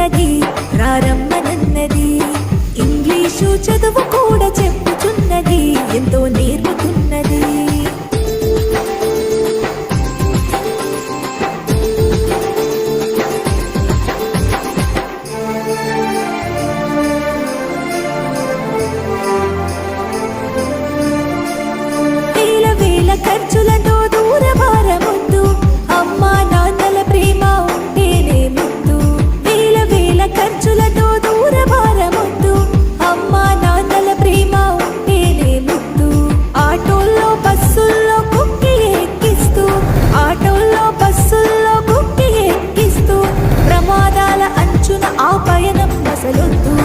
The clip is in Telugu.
పిలుస్తున్నది, రారమ్మనన్నది. ఇంగ్లీషు చదువు కూడా చెప్పుచున్నది, ఎంతో నేర్పుతున్నది. ఖర్చులతో దూరభారమొద్దు, అమ్మా నాన్నల ప్రేమ ఉంటేనే ముద్దు. వేల వేల ఖర్చులతో దూరభారమొద్దు, అమ్మా నాన్నల ప్రేమ ఉంటేనే ముద్దు. ఆటోల్లో బస్సుల్లో కుక్కి ఎక్కిస్తూ, ఆటోల్లో బస్సుల్లో కుక్కి ఎక్కిస్తూ, ప్రమాదాల అంచున ఆ పయనం అసలొద్దు.